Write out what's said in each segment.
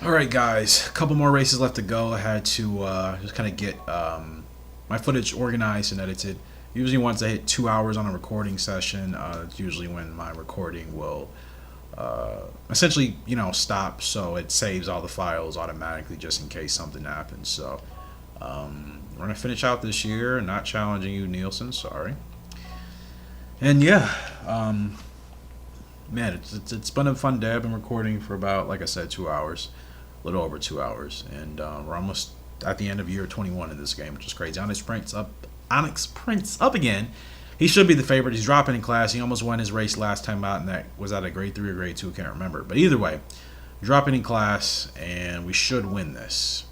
Alright guys, a couple more races left to go. I had to just kind of get my footage organized and edited. Usually once I hit 2 hours on a recording session, it's usually when my recording will essentially, stop, so it saves all the files automatically just in case something happens. So we're going to finish out this year, not challenging you, Nielsen, sorry. And yeah, man, it's been a fun day. I've been recording for about, like I said, 2 hours. A little over 2 hours, and we're almost at the end of year 21 in this game, which is crazy. Onyx Prince up again. He should be the favorite. He's dropping in class. He almost won his race last time out, and that was at a grade 3 or grade 2. I can't remember, but either way, dropping in class, and we should win this.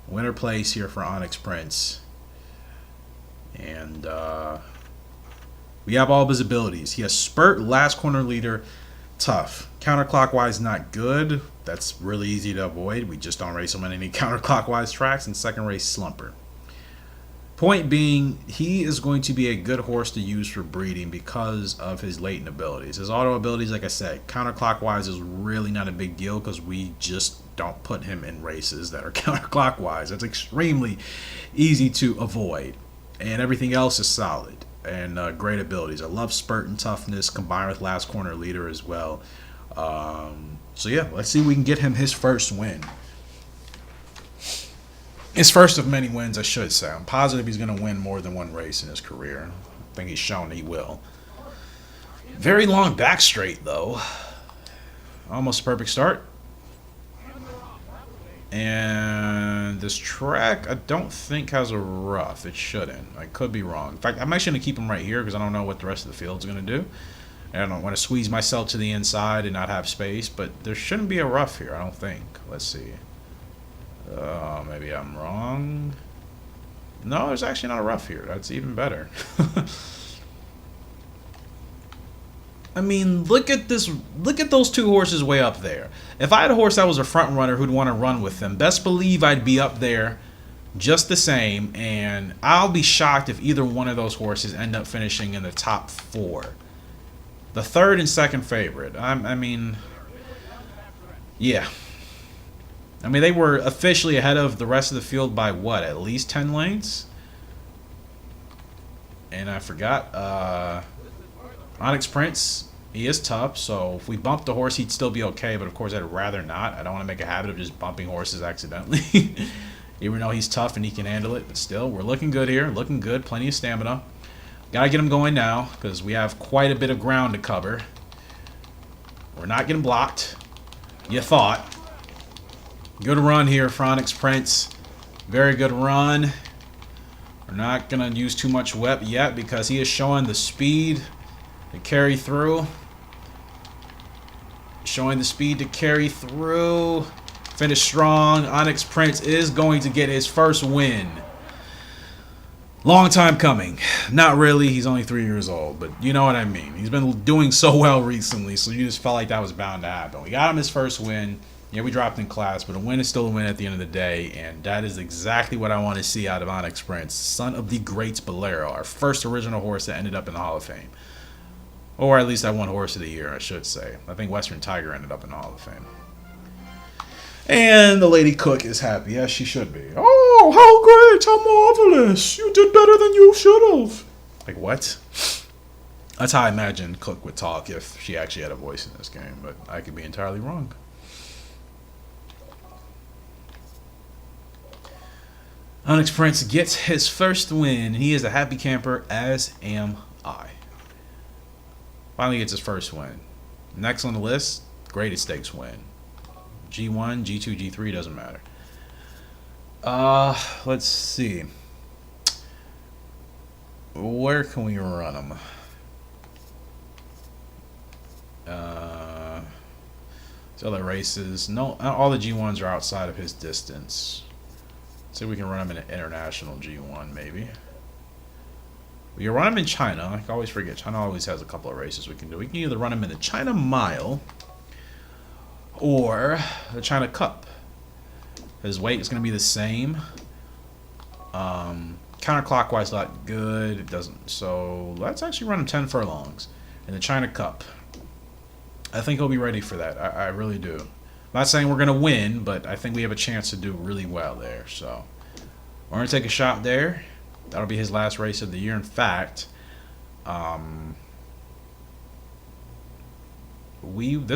Winner place here for Onyx Prince, and we have all of his abilities. He has Spurt, Last Corner Leader, Tough. Counterclockwise, not good. That's really easy to avoid. We just don't race him on any counterclockwise tracks. And second race, Slumper. Point being, he is going to be a good horse to use for breeding because of his latent abilities. His auto abilities, like I said, counterclockwise is really not a big deal because we just don't put him in races that are counterclockwise. It's extremely easy to avoid. And everything else is solid. And great abilities. I love Spurt and Toughness combined with Last Corner Leader as well. So yeah, let's see if we can get him his first win. His first of many wins, I should say. I'm positive he's going to win more than one race in his career. I think he's shown he will. Very long back straight, though. Almost a perfect start. And this track, I don't think has a rough. It shouldn't. I could be wrong. In fact, I'm actually going to keep him right here because I don't know what the rest of the field's going to do. And I don't want to squeeze myself to the inside and not have space, but there shouldn't be a rough here, I don't think. Let's see. Maybe I'm wrong. No, there's actually not a rough here. That's even better. I mean, look at this. Look at those two horses way up there. If I had a horse that was a front runner who'd want to run with them, best believe I'd be up there just the same, and I'll be shocked if either one of those horses end up finishing in the top 4. The third and second favorite. I mean, yeah. I mean, they were officially ahead of the rest of the field by what? At least 10 lengths? And I forgot. Onyx Prince, he is tough, so if we bumped the horse, he'd still be okay, but of course I'd rather not. I don't want to make a habit of just bumping horses accidentally. Even though he's tough and he can handle it, but still, we're looking good here. Looking good, plenty of stamina. Gotta get him going now, because we have quite a bit of ground to cover. We're not getting blocked. You thought. Good run here for Onyx Prince. Very good run. We're not gonna use too much whip yet, because he is showing the speed to carry through. Showing the speed to carry through. Finish strong. Onyx Prince is going to get his first win. Long time coming. Not really. He's only 3 years old, but you know what I mean. He's been doing so well recently, so you just felt like that was bound to happen. We got him his first win. Yeah, we dropped in class, but a win is still a win at the end of the day, and that is exactly what I want to see out of Onyx Prince, son of the great Bolero, our first original horse that ended up in the Hall of Fame. Or at least that one horse of the year, I should say. I think Western Tiger ended up in the Hall of Fame. And the Lady Cook is happy. Yes, she should be. Oh, how great! How marvelous! You did better than you should have. Like, what? That's how I imagine Cook would talk if she actually had a voice in this game, but I could be entirely wrong. Onyx Prince gets his first win. He is a happy camper, as am I. Finally gets his first win. Next on the list, greatest stakes win. G1, G2, G3, doesn't matter. Let's see. Where can we run them? These other races. No, all the G1s are outside of his distance. Let's see if we can run him in an international G1, maybe. We can run him in China. I always forget. China always has a couple of races we can do. We can either run him in the China Mile or the China Cup. His weight is going to be the same. Counterclockwise, not good. It doesn't. So let's actually run him 10 furlongs in the China Cup. I think he'll be ready for that. I really do. not saying we're going to win, but I think we have a chance to do really well there. So we're going to take a shot there. That'll be his last race of the year. In fact, this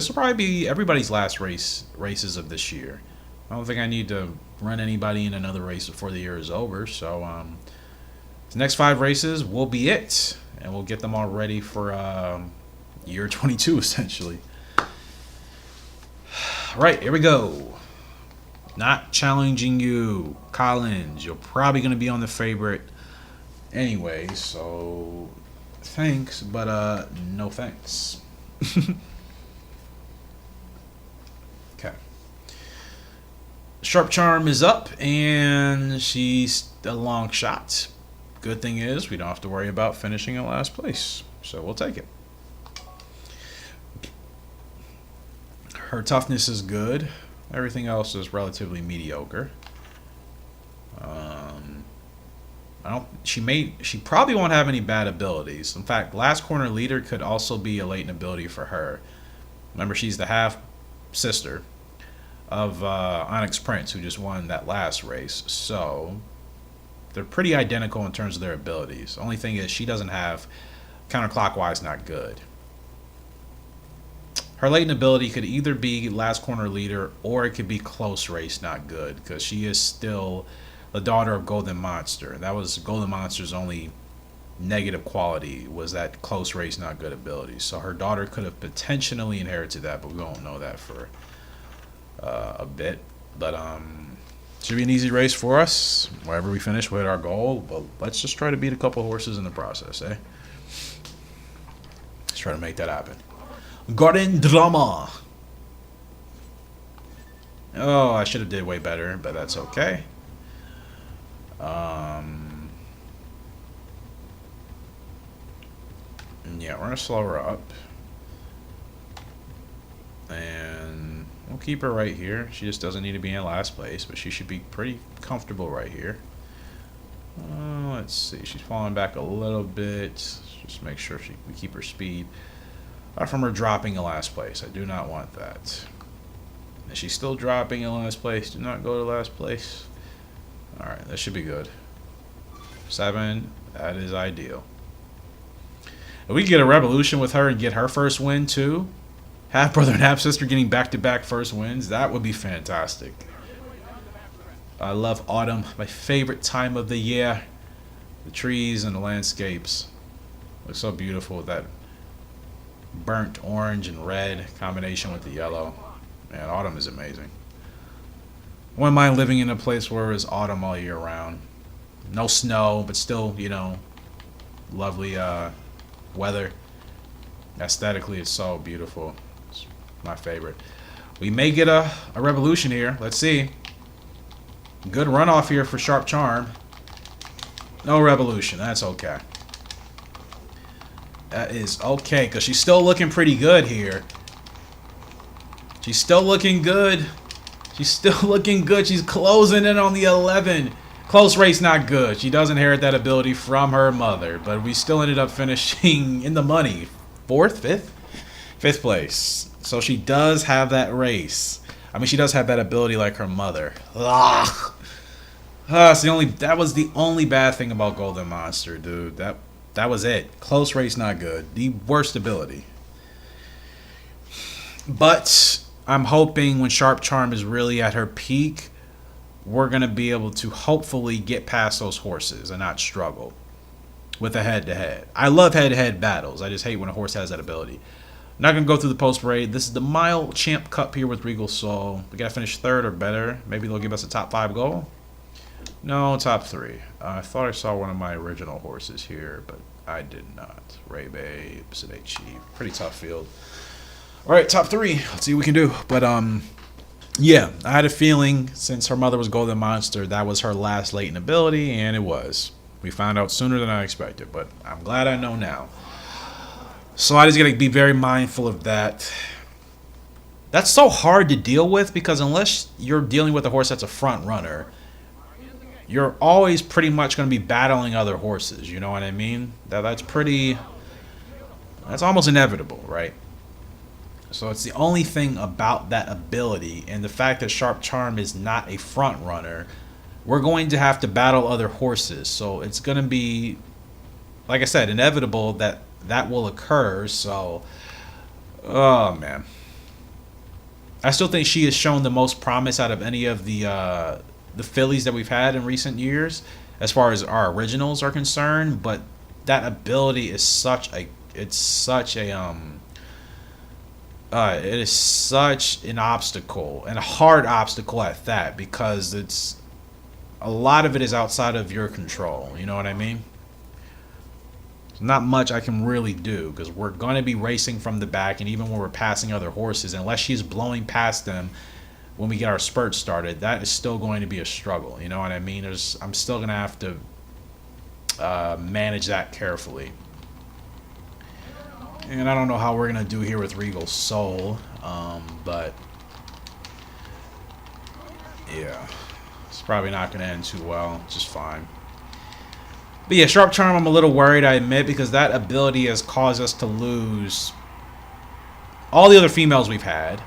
will probably be everybody's last races of this year. I don't think I need to run anybody in another race before the year is over. So the next 5 races will be it, and we'll get them all ready for year 22 essentially. All right, here we go. Not challenging you, Collins. You're probably going to be on the favorite anyway, so thanks, but no thanks. Okay. Sharp Charm is up, and she's a long shot. Good thing is we don't have to worry about finishing in last place, so we'll take it. Her toughness is good. Everything else is relatively mediocre. She probably won't have any bad abilities. In fact, last corner leader could also be a latent ability for her. Remember, she's the half sister of Onyx Prince, who just won that last race. So they're pretty identical in terms of their abilities. Only thing is she doesn't have counterclockwise, not good. Her latent ability could either be last corner leader or it could be close race, not good, because she is still the daughter of Golden Monster. That was Golden Monster's only negative quality, was that close race, not good ability. So her daughter could have potentially inherited that, but we won't know that for a bit. But should be an easy race for us. Wherever we finish, we'll hit our goal. But let's just try to beat a couple horses in the process, eh? Let's try to make that happen. Garden Drama. Oh, I should have did way better, but that's okay. Yeah, we're gonna slow her up, and we'll keep her right here. She just doesn't need to be in last place, but she should be pretty comfortable right here. Let's see, she's falling back a little bit. Just make sure we keep her speed. From her dropping in last place. I do not want that. Is she still dropping in last place? Do not go to last place. Alright, that should be good. 7, that is ideal. If we get a revolution with her and get her first win too, half brother and half sister getting back-to-back first wins, that would be fantastic. I love autumn, my favorite time of the year. The trees and the landscapes look so beautiful with that burnt orange and red combination with the yellow. Man, autumn is amazing. I wouldn't mind living in a place where it's autumn all year round. No snow, but still, you know, lovely weather. Aesthetically, it's so beautiful. It's my favorite. We may get a revolution here. Let's see. Good runoff here for Sharp Charm. No revolution. That's okay. That is okay, because she's still looking pretty good here. She's still looking good. She's still looking good. She's closing in on the 11. Close race, not good. She does inherit that ability from her mother, but we still ended up finishing in the money. 4th? 5th? 5th place. So she does have that race. I mean, she does have that ability like her mother. Ugh. That was the only bad thing about Golden Monster, dude. That was it. Close race, not good. The worst ability. But I'm hoping when Sharp Charm is really at her peak, we're going to be able to hopefully get past those horses and not struggle with a head-to-head. I love head-to-head battles. I just hate when a horse has that ability. I'm not going to go through the post-parade. This is the Mile Champ Cup here with Regal Soul. We got to finish 3rd or better. Maybe they'll give us a top 5 goal. No, top 3. I thought I saw one of my original horses here, but I did not. Ray Bay, Pacific Chief. Pretty tough field. All right, top 3. Let's see what we can do. But, yeah, I had a feeling since her mother was Golden Monster, that was her last latent ability, and it was. We found out sooner than I expected, but I'm glad I know now. So I just got to be very mindful of that. That's so hard to deal with because unless you're dealing with a horse that's a front runner, you're always pretty much going to be battling other horses. You know what I mean? That's almost inevitable, right? So it's the only thing about that ability, and the fact that Sharp Charm is not a front runner, we're going to have to battle other horses. So it's going to be, like I said, inevitable that that will occur. So, oh man, I still think she has shown the most promise out of any of the fillies that we've had in recent years, as far as our originals are concerned. But that ability is it is such an obstacle, and a hard obstacle at that, because it's a lot of it is outside of your control. You know what I mean? There's not much I can really do, because we're going to be racing from the back, and even when we're passing other horses, unless she's blowing past them when we get our spurt started, that is still going to be a struggle. You know what I mean? I'm still going to have to manage that carefully. And I don't know how we're going to do here with Regal Soul, but yeah, it's probably not going to end too well, just fine. But yeah, Sharp Charm, I'm a little worried, I admit, because that ability has caused us to lose all the other females we've had.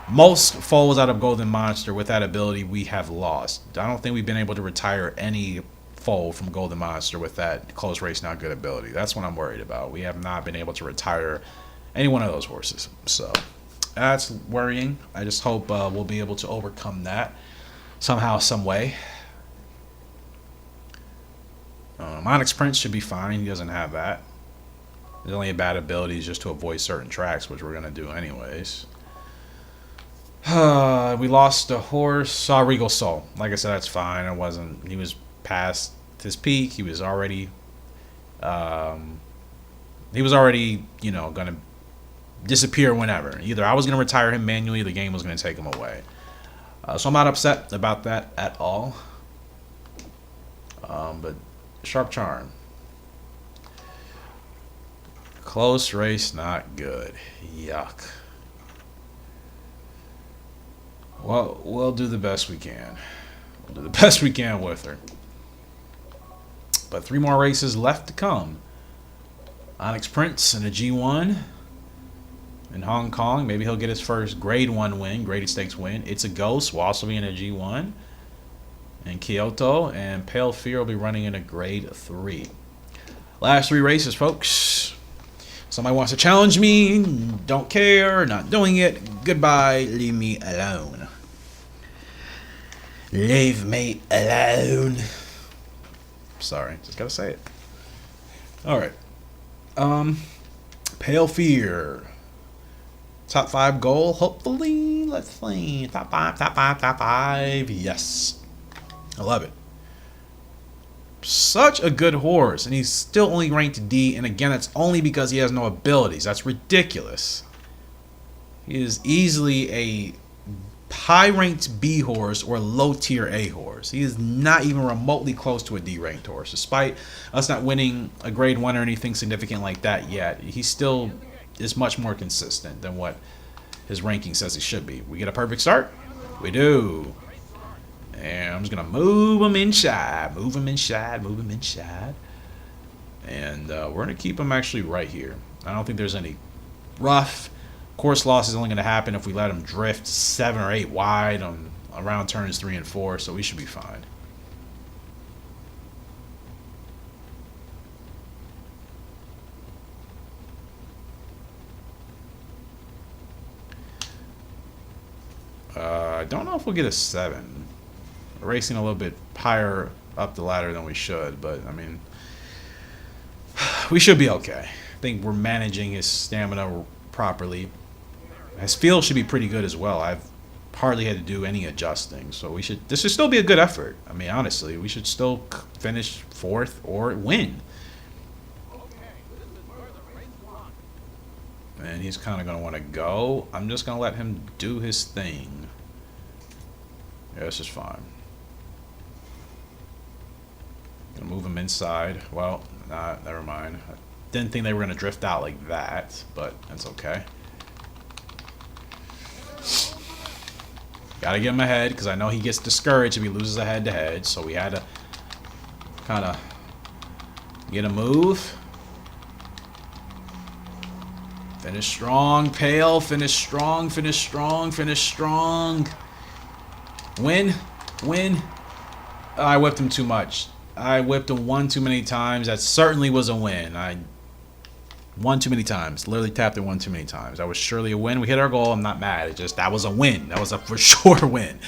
Most foals out of Golden Monster with that ability we have lost. I don't think we've been able to retire any foal from Golden Monster with that close race not good ability. That's what I'm worried about. We have not been able to retire any one of those horses. So that's worrying. I just hope we'll be able to overcome that somehow, some way. Onyx Prince should be fine. He doesn't have that. His only bad ability is just to avoid certain tracks, which we're going to do anyways. We lost a horse. Regal Soul. Like I said, that's fine. He was past his peak. He was already, going to disappear whenever. Either I was going to retire him manually, or the game was going to take him away. So I'm not upset about that at all. But Sharp Charm. Close race, not good. Yuck. Well, we'll do the best we can. We'll do the best we can with her. But 3 more races left to come. Onyx Prince in a G1 in Hong Kong. Maybe he'll get his first Grade 1 win, Graded Stakes win. It's a Ghost will also be in a G1 in Kyoto. And Pale Fear will be running in a Grade 3. Last 3 races, folks. Somebody wants to challenge me. Don't care. Not doing it. Goodbye. Leave me alone. Leave me alone. Sorry, just gotta say it. Alright. Pale Fear. Top 5 goal, hopefully. Let's see. Top 5. Yes. I love it. Such a good horse, and he's still only ranked D, and again, that's only because he has no abilities. That's ridiculous. He is easily a high-ranked B horse or low-tier A horse. He is not even remotely close to a D-ranked horse, despite us not winning a Grade 1 or anything significant like that yet. He still is much more consistent than what his ranking says he should be. We get a perfect start? We do. And I'm just going to move him inside. Move him inside. Move him inside. And we're going to keep him actually right here. I don't think there's any rough. Course loss is only going to happen if we let him drift 7 or 8 wide on around turns 3 and 4, so we should be fine. I don't know if we'll get a 7. We're racing a little bit higher up the ladder than we should, but I mean, we should be okay. I think we're managing his stamina properly. His feel should be pretty good as well. I've hardly had to do any adjusting, so this should still be a good effort. I mean, honestly, we should still finish 4th or win. And he's kind of going to want to go. I'm just going to let him do his thing. Yeah, this is fine. Gonna move him inside. Well, never mind. I didn't think they were going to drift out like that, but that's okay. Gotta get him ahead, because I know he gets discouraged if he loses a head-to-head, so we had to kind of get a move. Finish strong, Pale. Finish strong, finish strong, finish strong. Win. Win. Oh, I whipped him too much. I whipped him one too many times. That certainly was a win. I won too many times. Literally tapped it one too many times. That was surely a win. We hit our goal. I'm not mad. It just, that was a win. That was a for sure win.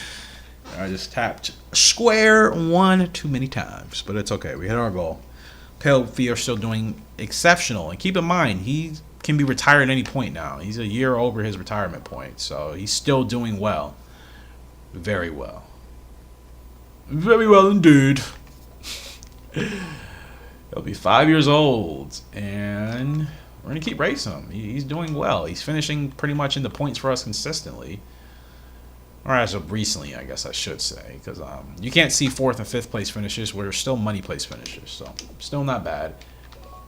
I just tapped square one too many times. But it's okay. We hit our goal. Pale Fee are still doing exceptional. And keep in mind, he can be retired at any point now. He's a year over his retirement point. So he's still doing well. Very well. Very well indeed. He'll be 5 years old. And we're going to keep racing him. He's doing well. He's finishing pretty much in the points for us consistently. Or as of recently, I guess I should say. Because you can't see 4th and 5th place finishes. We're still money place finishes. So, still not bad.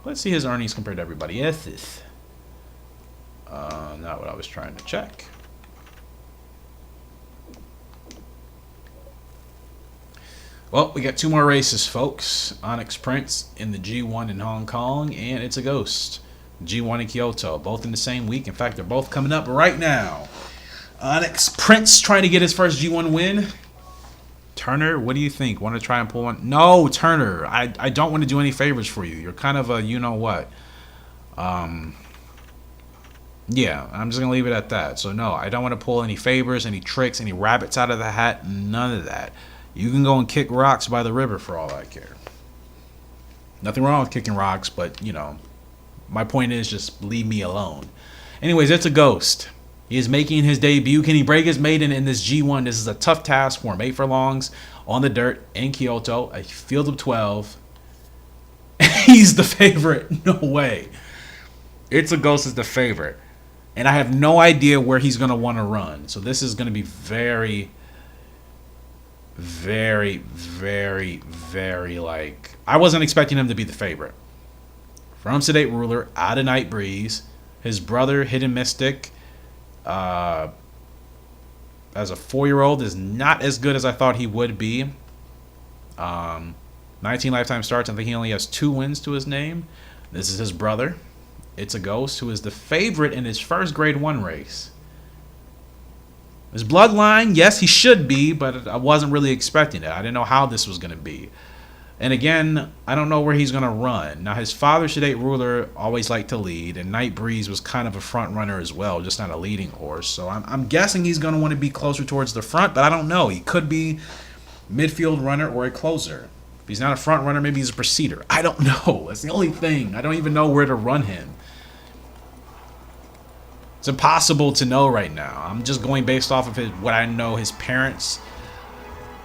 Let's see his earnings compared to everybody else's. Not what I was trying to check. Well, we got 2 more races, folks. Onyx Prince in the G1 in Hong Kong, and It's a Ghost. G1 in Kyoto, both in the same week. In fact, they're both coming up right now. Onyx Prince trying to get his first G1 win. Turner, what do you think? Want to try and pull one? No, Turner, I don't want to do any favors for you. You're kind of a you-know-what. Yeah, I'm just going to leave it at that. So, no, I don't want to pull any favors, any tricks, any rabbits out of the hat. None of that. You can go and kick rocks by the river for all I care. Nothing wrong with kicking rocks, but, you know, my point is just leave me alone. Anyways, It's a Ghost. He is making his debut. Can he break his maiden in this G1? This is a tough task for him. 8 furlongs on the dirt in Kyoto. A field of 12. He's the favorite. No way. It's a Ghost is the favorite. And I have no idea where he's going to want to run. So this is going to be very, very, very, very like... I wasn't expecting him to be the favorite. From Sedate Ruler, out of Night Breeze. His brother, Hidden Mystic, as a 4-year-old, is not as good as I thought he would be. 19 lifetime starts. I think he only has 2 wins to his name. This is his brother. It's a Ghost, who is the favorite in his first Grade 1 race. His bloodline, yes, he should be, but I wasn't really expecting it. I didn't know how this was going to be. And again, I don't know where he's going to run. Now, his father, Sedate Ruler, always liked to lead, and Night Breeze was kind of a front runner as well, just not a leading horse. So I'm guessing he's going to want to be closer towards the front, but I don't know. He could be midfield runner or a closer. If he's not a front runner, maybe he's a proceeder. I don't know. That's the only thing. I don't even know where to run him. It's impossible to know right now. I'm just going based off of what I know his parents,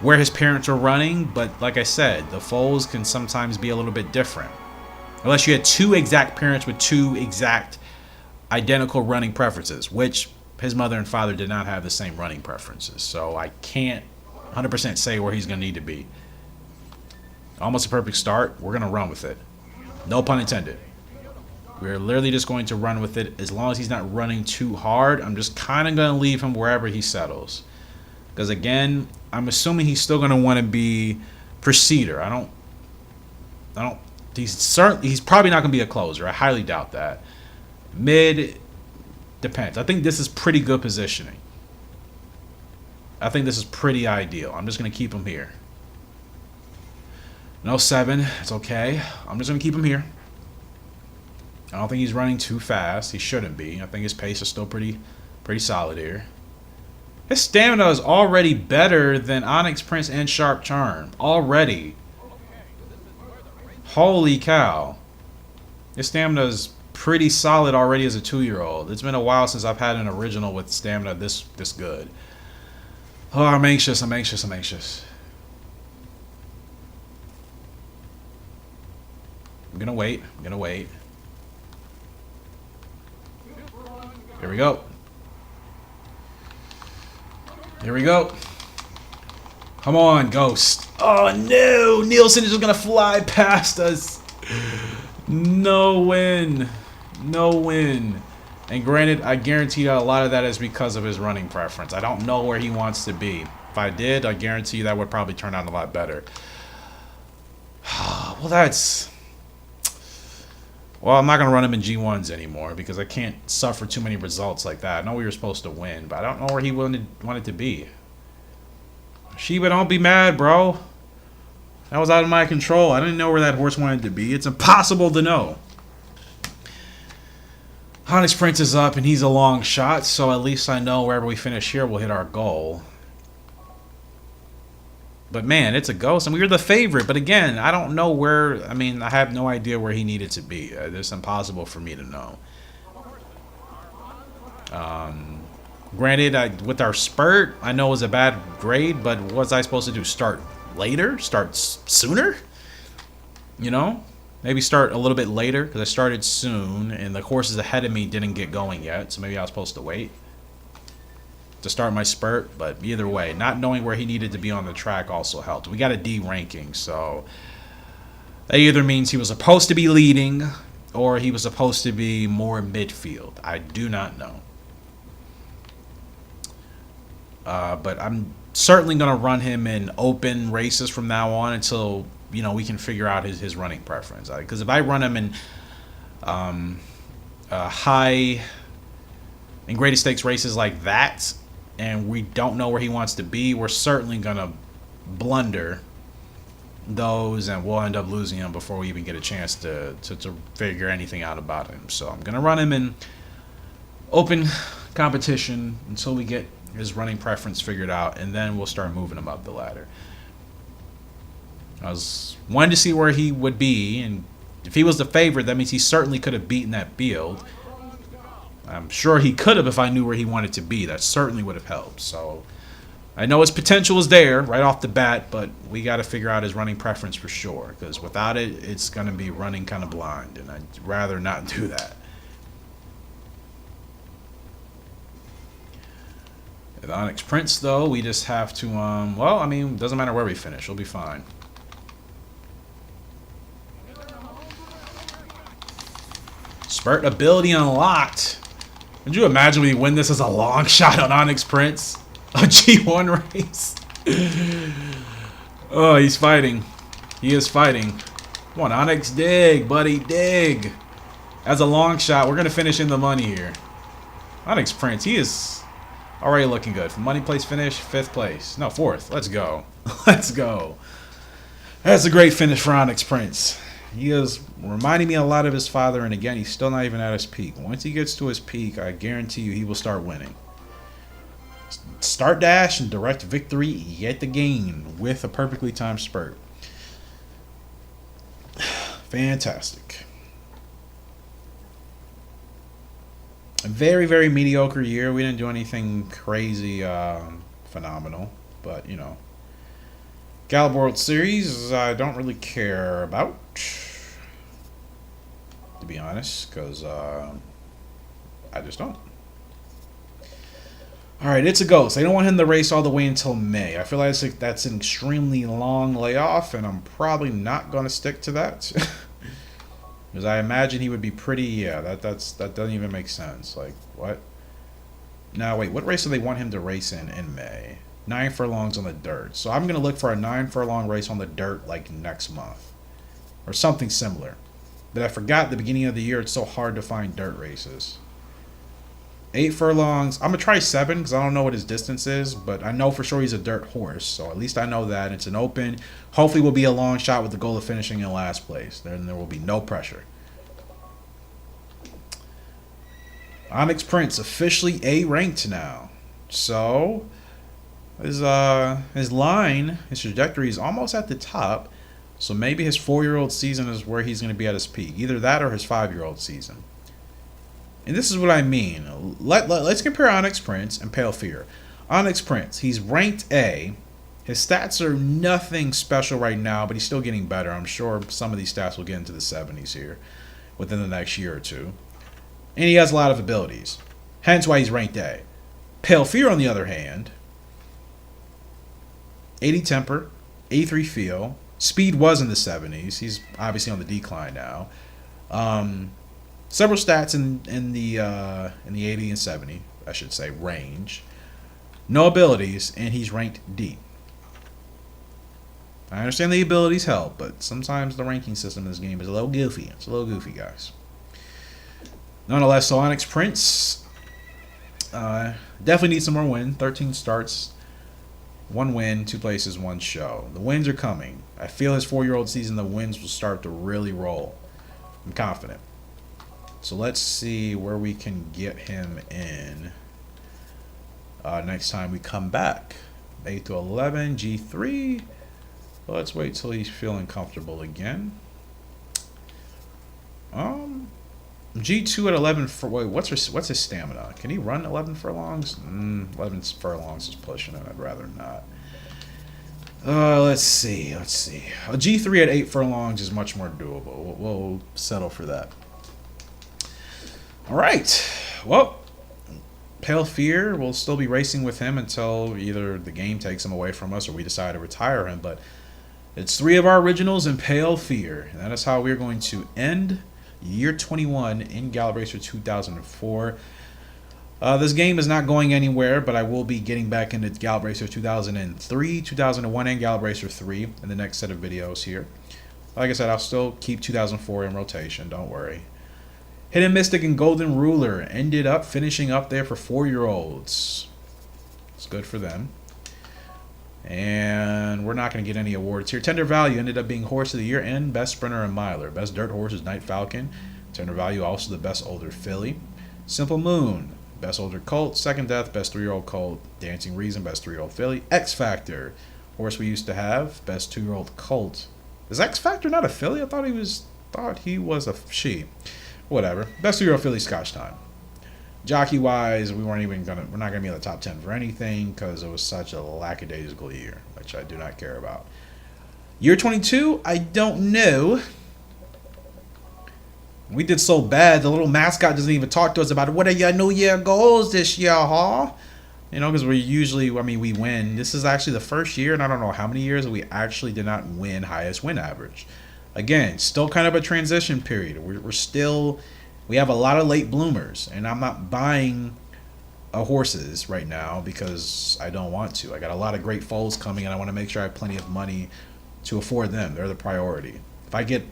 where his parents are running. But like I said, the foals can sometimes be a little bit different. Unless you had 2 exact parents with 2 exact identical running preferences, which his mother and father did not have the same running preferences. So I can't 100% say where he's going to need to be. Almost a perfect start. We're going to run with it. No pun intended. We're literally just going to run with it. As long as he's not running too hard, I'm just kind of going to leave him wherever he settles. Because again, I'm assuming he's still going to want to be proceeder. He's probably not going to be a closer. I highly doubt that. Mid, depends. I think this is pretty good positioning. I think this is pretty ideal. I'm just going to keep him here. No 7. It's okay. I'm just going to keep him here. I don't think he's running too fast. He shouldn't be. I think his pace is still pretty solid here. His stamina is already better than Onyx Prince and Sharp Charm. Already. Holy cow. His stamina is pretty solid already as a 2-year-old. It's been a while since I've had an original with stamina this good. Oh, I'm anxious. I'm anxious. I'm anxious. I'm going to wait. I'm going to wait. Here we go. Here we go. Come on, Ghost. Oh, no. Nielsen is just going to fly past us. No win. No win. And granted, I guarantee you a lot of that is because of his running preference. I don't know where he wants to be. If I did, I guarantee you that would probably turn out a lot better. Well, that's... Well, I'm not going to run him in G1s anymore because I can't suffer too many results like that. I know we were supposed to win, but I don't know where he wanted to be. Sheba, don't be mad, bro. That was out of my control. I didn't know where that horse wanted to be. It's impossible to know. Onyx Prince is up, and he's a long shot, so at least I know wherever we finish here, we'll hit our goal. But man, it's a ghost, and we were the favorite. But again, I don't know where. I mean, I have no idea where he needed to be. It's impossible for me to know. Granted, with our spurt, I know it was a bad grade, but what was I supposed to do? Start later? Start sooner? You know? Maybe start a little bit later, because I started soon, and the horses ahead of me didn't get going yet, so maybe I was supposed to wait to start my spurt. But either way, not knowing where he needed to be on the track also helped. We got a D ranking, so that either means he was supposed to be leading or he was supposed to be more midfield. I do not know. But I'm certainly going to run him in open races from now on until, you know, we can figure out his running preference. Because if I run him in high and greatest stakes races like that, and we don't know where he wants to be, we're certainly going to blunder those, and we'll end up losing him before we even get a chance to figure anything out about him. So I'm going to run him in open competition until we get his running preference figured out, and then we'll start moving him up the ladder. I wanted to see where he would be, and if he was the favorite, that means he certainly could have beaten that field. I'm sure he could have if I knew where he wanted to be. That certainly would have helped. So I know his potential is there right off the bat, but we got to figure out his running preference for sure, because without it, it's going to be running kind of blind, and I'd rather not do that. With Onyx Prince, though, we just have to, well, I mean, doesn't matter where we finish. We'll be fine. Spurt ability unlocked. Could you imagine we win this as a long shot on Onyx Prince? A G1 race? Oh, he's fighting. He is fighting. Come on, Onyx, dig, buddy, dig. As a long shot, we're going to finish in the money here. Onyx Prince, he is already looking good. From money place finish, 5th place. No, 4th. Let's go. Let's go. That's a great finish for Onyx Prince. He is reminding me a lot of his father, and again, he's still not even at his peak. Once he gets to his peak, I guarantee you he will start winning. Start dash and direct victory yet again with a perfectly timed spurt. Fantastic. A very, very mediocre year. We didn't do anything crazy phenomenal, but, you know. Gallop World Series, I don't really care about, to be honest, because I just don't. Alright, it's a ghost. They don't want him to race all the way until May. I feel like that's an extremely long layoff, and I'm probably not going to stick to that. Because I imagine he would be pretty, yeah, that doesn't even make sense. Like, what? Now, wait, what race do they want him to race in May? 9 furlongs on the dirt. So I'm going to look for a 9 furlong race on the dirt like next month. Or something similar. But I forgot at the beginning of the year it's so hard to find dirt races. 8 furlongs. I'm going to try 7 because I don't know what his distance is. But I know for sure he's a dirt horse. So at least I know that. It's an open. Hopefully we'll be a long shot with the goal of finishing in last place. Then there will be no pressure. Onyx Prince officially A ranked now. So his line, his trajectory is almost at the top. So maybe his 4-year-old season is where he's going to be at his peak. Either that or his 5-year-old season. And this is what I mean. Let's compare Onyx Prince and Pale Fear. Onyx Prince, he's ranked A. His stats are nothing special right now, but he's still getting better. I'm sure some of these stats will get into the 70s here within the next year or two. And he has a lot of abilities. Hence why he's ranked A. Pale Fear, on the other hand, 80 temper, 83 feel. Speed was in the 70s. He's obviously on the decline now. Several stats in the 80 and 70, I should say, range. No abilities, and he's ranked D. I understand the abilities help, but sometimes the ranking system in this game is a little goofy. It's a little goofy, guys. Nonetheless, so Onyx Prince definitely needs some more win. 13 starts, 1 win, 2 places, 1 show. The wins are coming. I feel his 4-year-old season, the wins will start to really roll. I'm confident. So let's see where we can get him in next time we come back. 8 to 11, G3. Let's wait till he's feeling comfortable again. G2 at 11 for wait, what's his stamina? Can he run 11 furlongs? 11 furlongs is pushing it. I'd rather not. Let's see. A G3 at 8 furlongs is much more doable. We'll settle for that. All right. Well, Pale Fear will still be racing with him until either the game takes him away from us or we decide to retire him. But it's 3 of our originals in Pale Fear, and that is how we're going to end year 21 in Gallop Racer 2004. This game is not going anywhere, but I will be getting back into Gallop Racer 2003, 2001, and Gallop Racer 3 in the next set of videos here. Like I said, I'll still keep 2004 in rotation, don't worry. Hidden Mystic and Golden Ruler ended up finishing up there for 4-year-olds. It's good for them. And we're not going to get any awards here. Tender Value ended up being Horse of the Year and Best Sprinter and Miler. Best Dirt Horse is Night Falcon. Tender Value also the Best Older Filly. Simple Moon, Best Older Colt. Second Death, Best 3-year-old Colt. Dancing Reason, Best 3-year-old Filly. X Factor, horse we used to have, Best 2-year-old Colt. Is X Factor not a filly? I thought he was a she. Whatever. Best 2-year-old Filly, Scotch Time. Jockey wise, we're not gonna be in the top 10 for anything because it was such a lackadaisical year, which I do not care about. Year 22, I don't know. We did so bad. The little mascot doesn't even talk to us about it. What are your New Year goals this year, huh? You know, because we usually, we win. This is actually the first year, and I don't know how many years we actually did not win highest win average. Again, still kind of a transition period. We have a lot of late bloomers, and I'm not buying horses right now because I don't want to. I got a lot of great foals coming, and I want to make sure I have plenty of money to afford them. They're the priority. If I get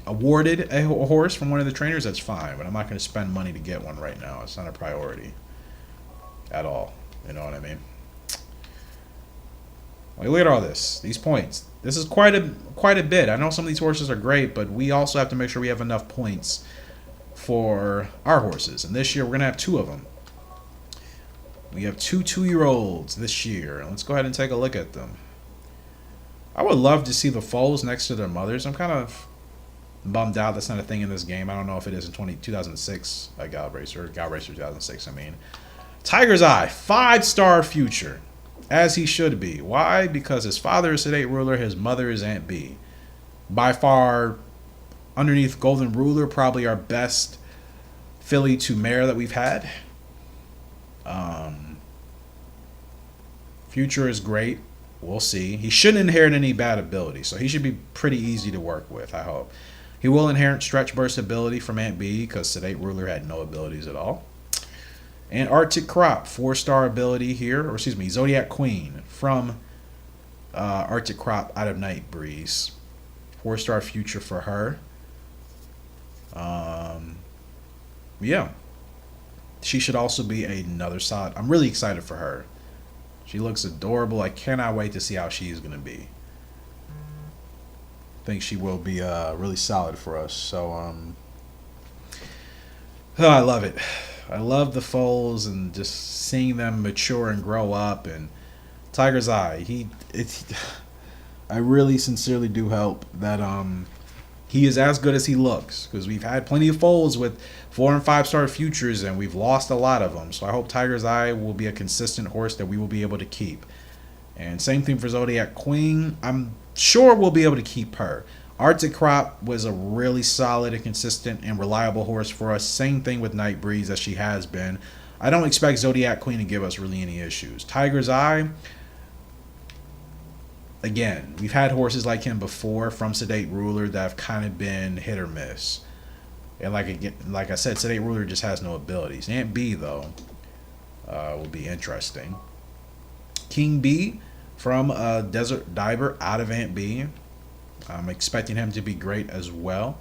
awarded a horse from one of the trainers, that's fine, but I'm not going to spend money to get one right now. It's not a priority at all. You know what I mean? Like, look at all this. These points. This is quite a bit. I know some of these horses are great, but we also have to make sure we have enough points for our horses. And this year, we're going to have 2 of them. We have 2 2-year-olds this year. Let's go ahead and take a look at them. I would love to see the foals next to their mothers. I'm kind of bummed out that's not a thing in this game. I don't know if it is in 2006 at Gallop Racer 2006, I mean. Tiger's Eye, 5-star future, as he should be. Why? Because his father is Sedate Ruler, his mother is Aunt B. By far, underneath Golden Ruler, probably our best filly to mare that we've had. Future is great. We'll see. He shouldn't inherit any bad ability, so he should be pretty easy to work with, I hope. He will inherit Stretch Burst ability from Aunt B because Sedate Ruler had no abilities at all. And Arctic Crop, 4-star ability here, or excuse me, Zodiac Queen from Arctic Crop out of Night Breeze. 4-star future for her. Yeah. She should also be another solid. I'm really excited for her. She looks adorable. I cannot wait to see how she is going to be. I think she will be really solid for us. So, I love it. I love the foals and just seeing them mature and grow up. And Tiger's Eye, I really sincerely do hope that he is as good as he looks, because we've had plenty of foals with 4- and 5-star futures and we've lost a lot of them. So I hope Tiger's Eye will be a consistent horse that we will be able to keep. And same thing for Zodiac Queen. I'm sure we'll be able to keep her. Arctic Crop was a really solid and consistent and reliable horse for us. Same thing with Night Breeze, as she has been. I don't expect Zodiac Queen to give us really any issues. Tiger's Eye, again, we've had horses like him before from Sedate Ruler that have kind of been hit or miss. And like I said, Sedate Ruler just has no abilities. Aunt B, though, will be interesting. King B from Desert Diver out of Aunt B. I'm expecting him to be great as well.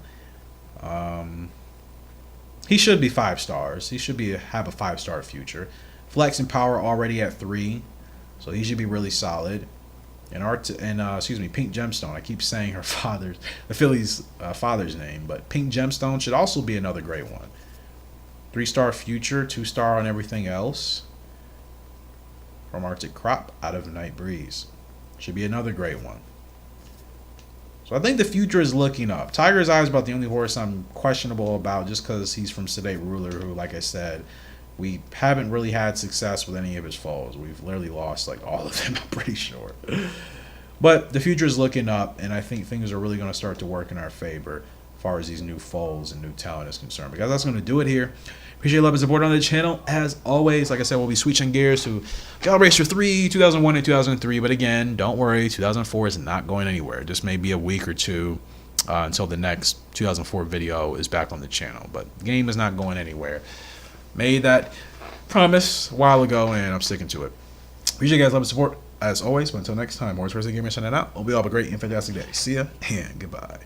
he should be 5 stars. He should have a 5-star future. Flex and power already at 3, so he should be really solid. And Pink Gemstone. I keep saying the Philly's father's name, but Pink Gemstone should also be another great one. 3-star future, 2-star on everything else. From Arctic Crop out of Night Breeze. Should be another great one. So I think the future is looking up. Tiger's Eye is about the only horse I'm questionable about just because he's from Sedate Ruler, who, like I said, we haven't really had success with any of his foals. We've literally lost like all of them, I'm pretty sure. But the future is looking up, and I think things are really going to start to work in our favor as far as these new foals and new talent is concerned. Because that's going to do it here. Appreciate your love and support on the channel. As always, like I said, we'll be switching gears to Gallop Racer 3, 2001 and 2003. But again, don't worry, 2004 is not going anywhere. Just maybe a week or two until the next 2004 video is back on the channel. But the game is not going anywhere. Made that promise a while ago, and I'm sticking to it. Appreciate you guys' love and support. As always, but until next time, Morris RacingEmpire signing out. Hope you all have a great and fantastic day. See ya, and goodbye.